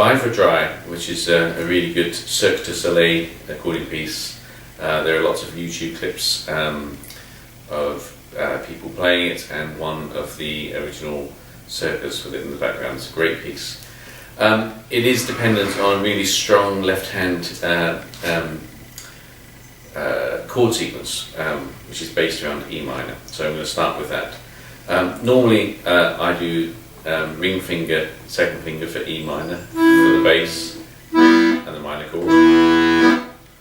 Vai Vedrai, which is a really good Cirque de Soleil accordion piece. There are lots of YouTube clips of people playing it, and one of the original circus with it in the background. It's a great piece. It is dependent on a really strong left-hand chord sequence, which is based around E minor. So I'm going to start with that. Normally I do ring finger, second finger for E minor for the bass and the minor chord,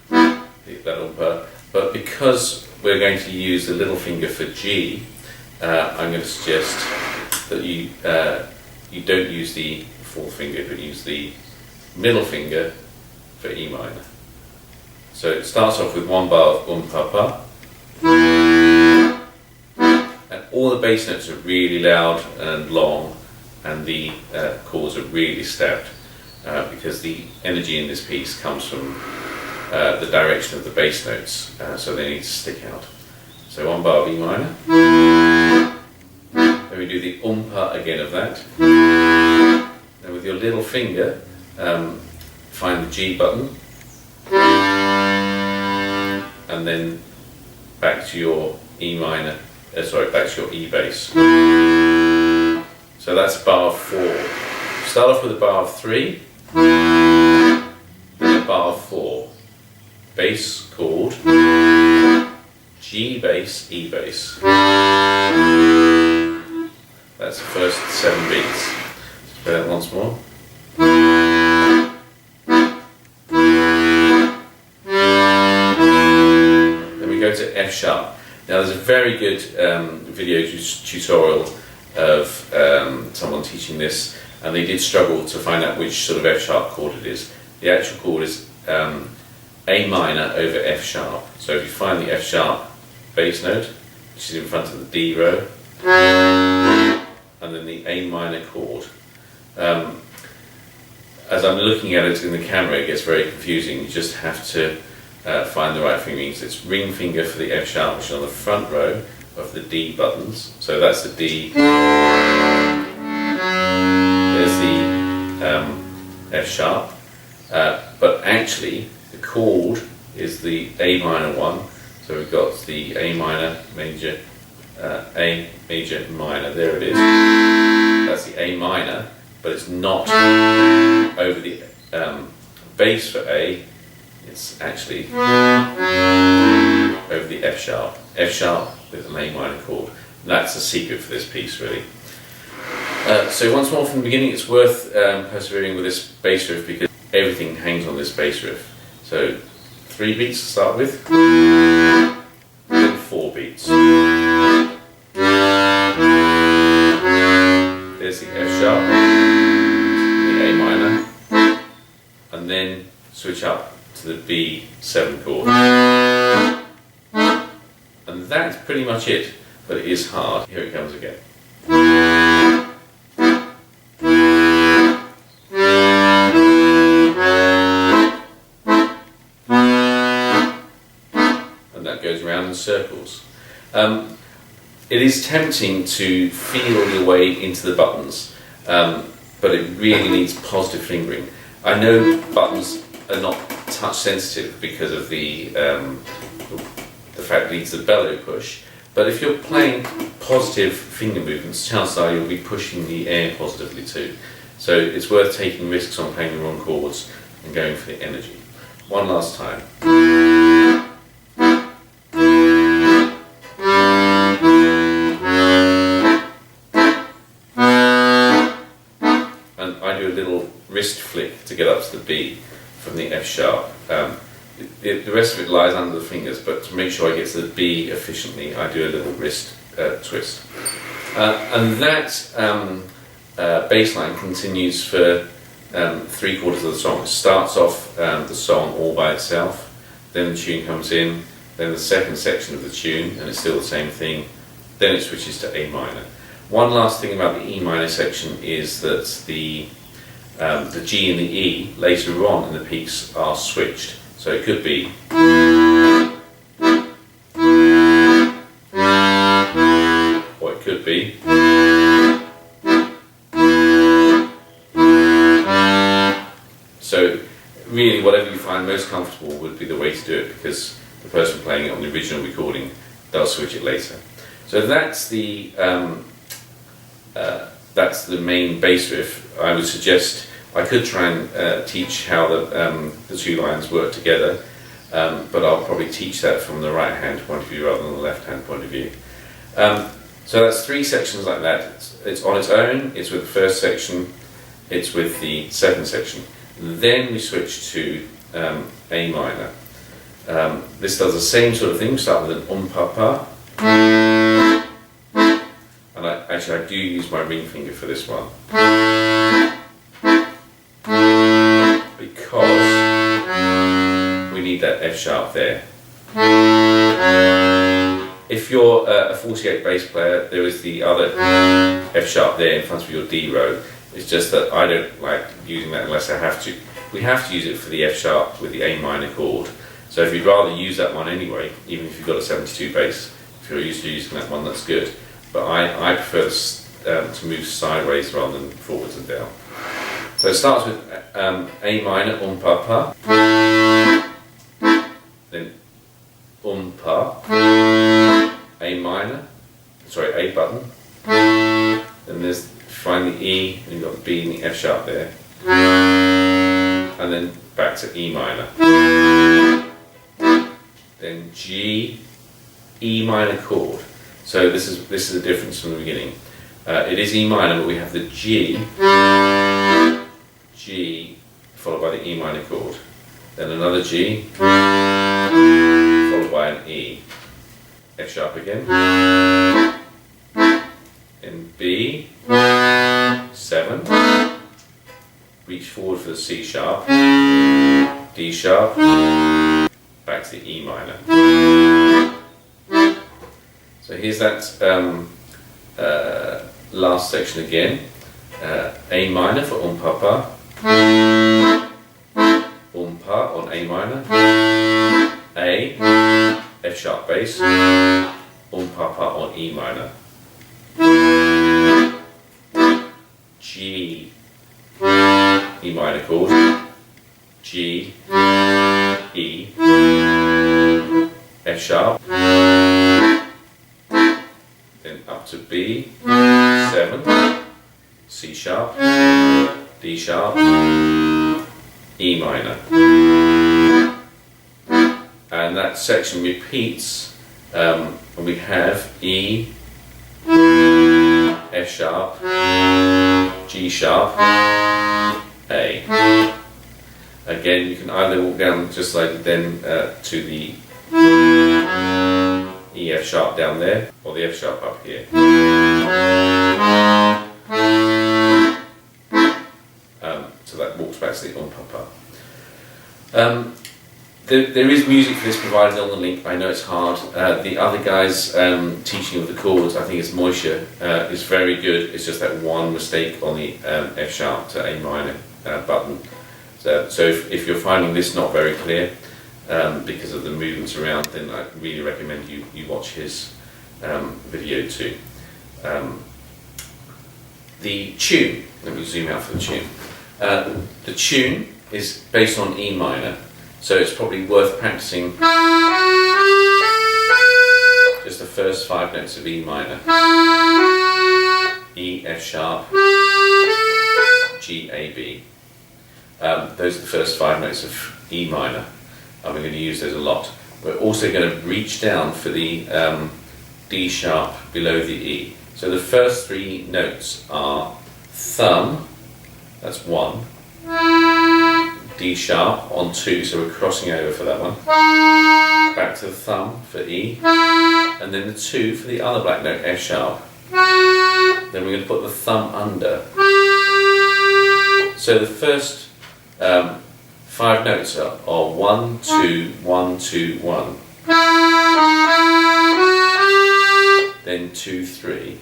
that umpa. But because we're going to use the little finger for G, I'm going to suggest that you don't use the fourth finger, but use the middle finger for E minor. So it starts off with one bar of pa, and all the bass notes are really loud and long, and the chords are really stout, because the energy in this piece comes from the direction of the bass notes, so they need to stick out. So one bar of E minor, then we do the umpa again of that, then with your little finger find the G button, and then back to your E minor, back to your E bass. So that's bar of 4. Start off with a bar of 3, then a bar of 4. Bass chord, G bass, E bass. That's the first 7 beats. Let's play that once more. Then we go to F sharp. Now there's a very good video tutorial of someone teaching this, and they did struggle to find out which sort of F sharp chord it is. The actual chord is A minor over F sharp. So if you find the F sharp bass note, which is in front of the D row, and then the A minor chord. As I'm looking at it in the camera, it gets very confusing. You just have to find the right fingerings. It's ring finger for the F sharp, which is on the front row of the D buttons. So that's the D. There's the F sharp. But actually, the chord is the A minor one. So we've got the A minor, major, A major, minor. There it is. That's the A minor, but it's not over the bass for A. It's actually over the F sharp. F sharp with an A minor chord. And that's the secret for this piece, really. So once more from the beginning, it's worth persevering with this bass riff, because everything hangs on this bass riff. So 3 beats to start with, then 4 beats. There's the F sharp, the A minor, and then switch up to the B7 chord. And that's pretty much it, but it is hard. Here it comes again. And that goes around in circles. It is tempting to feel your way into the buttons, but it really needs positive fingering. I know buttons are not touch sensitive because of the fact it needs the bellow push, but if you're playing positive finger movements, chances are you'll be pushing the air positively too. So it's worth taking risks on playing the wrong chords and going for the energy. One last time. And I do a little wrist flick to get up to the B from the F sharp. The rest of it lies under the fingers, but to make sure I get to the B efficiently, I do a little wrist twist. And that bass line continues for 3/4 of the song. It starts off the song all by itself, then the tune comes in, then the second section of the tune, and it's still the same thing, then it switches to A minor. One last thing about the E minor section is that the G and the E later on in the piece are switched. So it could be, or it could be, So really, whatever you find most comfortable would be the way to do it, because the person playing it on the original recording does switch it later. So that's the main bass riff. I would suggest I could try and teach how the two lines work together, but I'll probably teach that from the right hand point of view rather than the left hand point of view. So that's 3 sections like that. It's on its own, it's with the first section, it's with the second section. Then we switch to A minor. This does the same sort of thing. We start with an pa. And I do use my ring finger for this one, because we need that F sharp there. If you're a 48 bass player, there is the other F sharp there in front of your D row. It's just that I don't like using that unless I have to. We have to use it for the F sharp with the A minor chord. So if you'd rather use that one anyway, even if you've got a 72 bass, if you're used to using that one, that's good. But I prefer to move sideways rather than forwards and down. So it starts with A minor, pa, then pa, A minor, sorry, A button, then there's, find the E, and you've got the B and the F sharp there, and then back to E minor, then G, E minor chord. So this is the difference from the beginning. It is E minor, but we have the G followed by the E minor chord, then another G followed by an E, F sharp again, in B, 7, reach forward for the C sharp, D sharp, back to E minor. So here's that last section again. A minor for pa, on A minor, A, F sharp bass, pa on E minor, G, E minor chord, G, E, F sharp, then up to B, 7, C sharp, D sharp, E minor. And that section repeats, and we have E, F sharp, G sharp, A. Again, you can either walk down just like then to the E, F sharp down there, or the F sharp up here. So that walks back to the pa. There is music for this provided on the link. I know it's hard. The other guy's teaching of the chords, I think it's Moshe, is very good. It's just that one mistake on the F sharp to A minor button. So if you're finding this not very clear because of the movements around, then I really recommend you watch his video too. The tune, let me zoom out for the tune. The tune is based on E minor, so it's probably worth practicing just the first 5 notes of E minor. E, F sharp, G, A, B. Those are the first 5 notes of E minor, and we're going to use those a lot. We're also going to reach down for the D sharp below the E. So the first 3 notes are thumb, that's 1, D sharp on 2, so we're crossing over for that one, back to the thumb for E, and then the 2 for the other black note, F sharp. Then we're going to put the thumb under. So the first 5 notes are 1, 2, 1, 2, 1. Then 2, 3.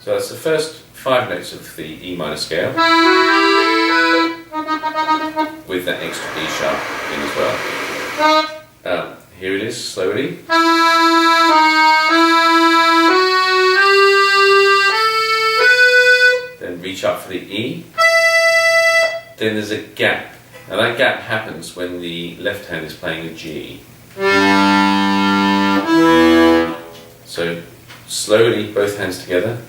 So that's the first 5 notes of the E minor scale, with that extra D sharp in as well. Here it is, slowly. Then reach up for the E, then there's a gap. Now that gap happens when the left hand is playing a G. So slowly, both hands together.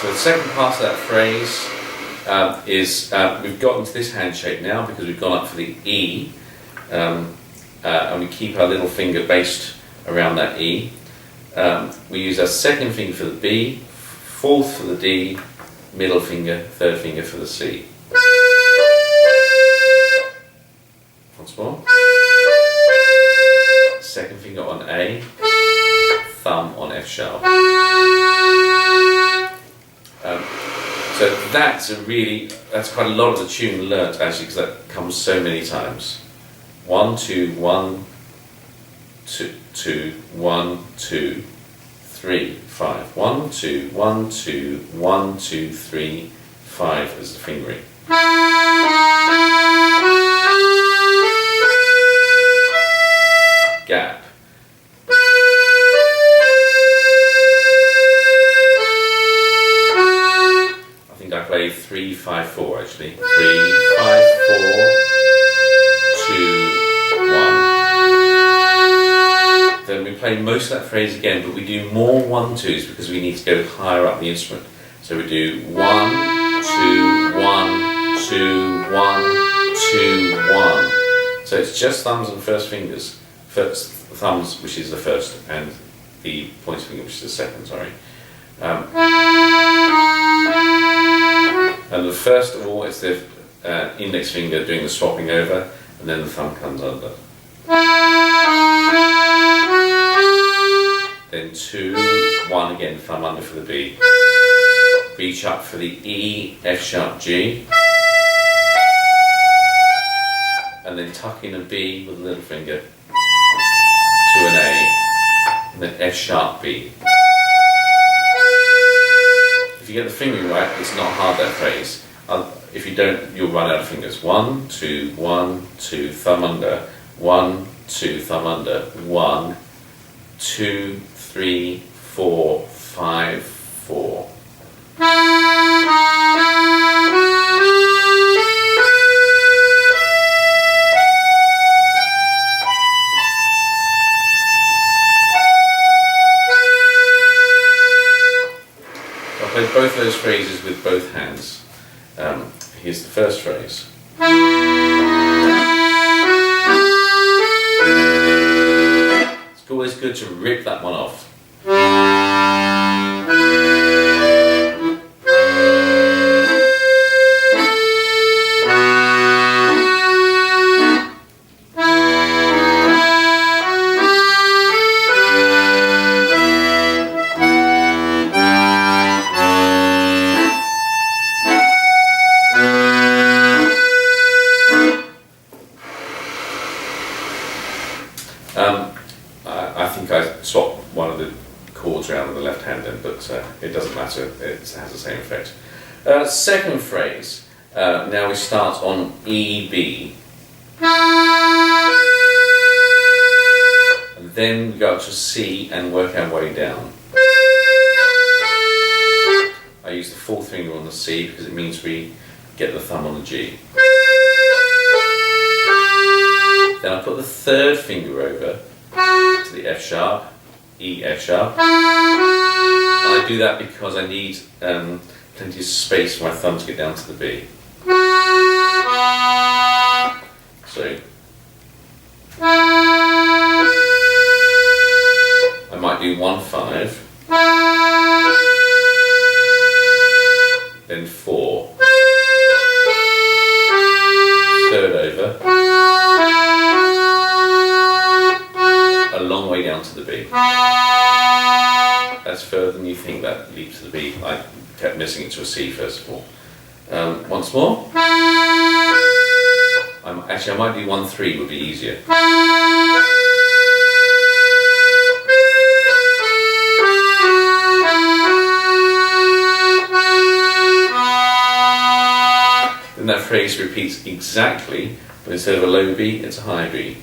So the second part of that phrase is we've gotten to this hand shape now because we've gone up for the E, and we keep our little finger based around that E. We use our second finger for the B, fourth for the D, middle finger, third finger for the C. Once more. Second finger on A, thumb on F sharp. So that's quite a lot of the tune learnt actually, because that comes so many times. 1, 2, 1, 2, 2, 1, 2, 3, 5. 1, 2, 1, 2, 1, 2, 3, 5 as the fingering. Gap. I play 3, 5, 4 actually. 3, 5, 4, 2, 1. Then we play most of that phrase again, but we do more 1, 2s because we need to go higher up the instrument. So we do 1, 2, 1, 2, 1, 2, 1. So it's just thumbs and first fingers. First thumbs, which is the first, and the pointer finger, which is the second, sorry. And the first of all is the index finger doing the swapping over, and then the thumb comes under. Then 2, 1 again, thumb under for the B. Reach up for the E, F sharp, G. And then tuck in a B with a little finger to an A, and then F sharp, B. If you get the fingering right, it's not hard, that phrase. If you don't, you'll run out of fingers. 1, 2, 1, 2, thumb under. 1, 2, thumb under. 1, 2, 3, 4, 5, 4. Both those phrases with both hands. Here's the first phrase. It's always good to rip that one off. I think I swapped one of the chords around on the left hand then, but it doesn't matter, it has the same effect. Second phrase, now we start on E, B. And then we go up to C and work our way down. I use the fourth finger on the C because it means we get the thumb on the G. Then I put the third finger over to the F sharp, E, F sharp. And I do that because I need plenty of space for my thumb to get down to the B. So I might do 1, 5, then 4, third over, a long way down to the B. That's further than you think that leap to the B. I kept missing it to a C first of all. Once more. Actually, I might do 1, 3 would be easier. Then that phrase repeats exactly, but instead of a low B, it's a high B.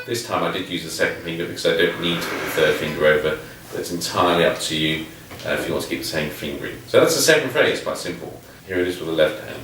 This time I did use the second finger because I don't need to put the third finger over, but it's entirely up to you if you want to keep the same fingering. So that's the second phrase, quite simple. Here it is with the left hand.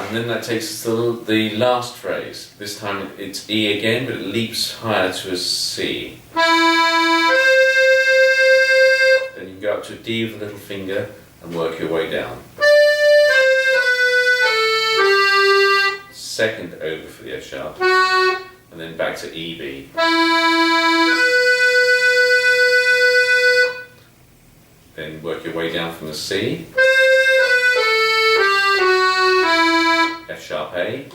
And then that takes us to the last phrase. This time it's E again, but it leaps higher to a C. Then you can go up to a D with the little finger and work your way down. Second over for the F sharp, and then back to E B. Then work your way down from the C. F sharp A.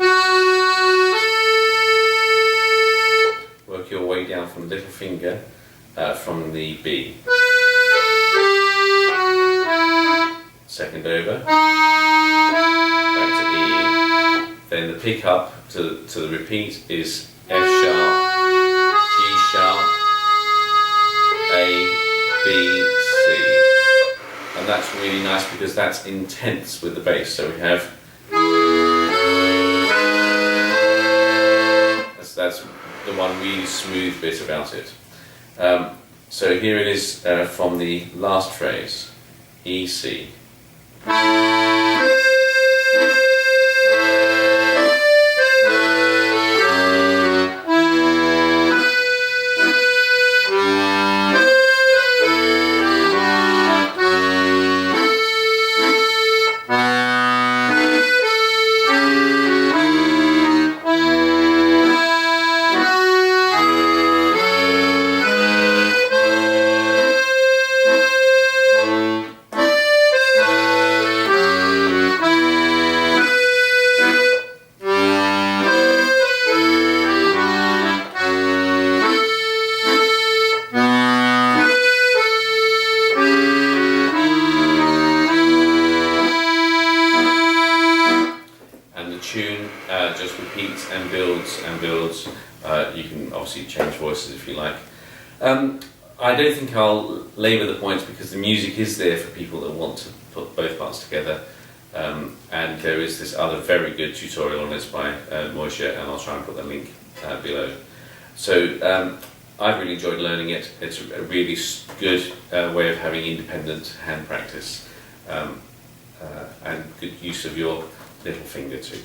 Work your way down from the little finger from the B. Second over. Back to E. Then the pick up to the repeat is F sharp, G sharp, A, B, C. And that's really nice because that's intense with the bass. So we have that's the one really smooth bit about it. So here it is from the last phrase, E, C. Tune just repeats and builds and builds. You can obviously change voices if you like. I don't think I'll labour the points because the music is there for people that want to put both parts together. And there is this other very good tutorial on this by Moshe, and I'll try and put the link below. So I've really enjoyed learning it. It's a really good way of having independent hand practice and good use of your little finger too.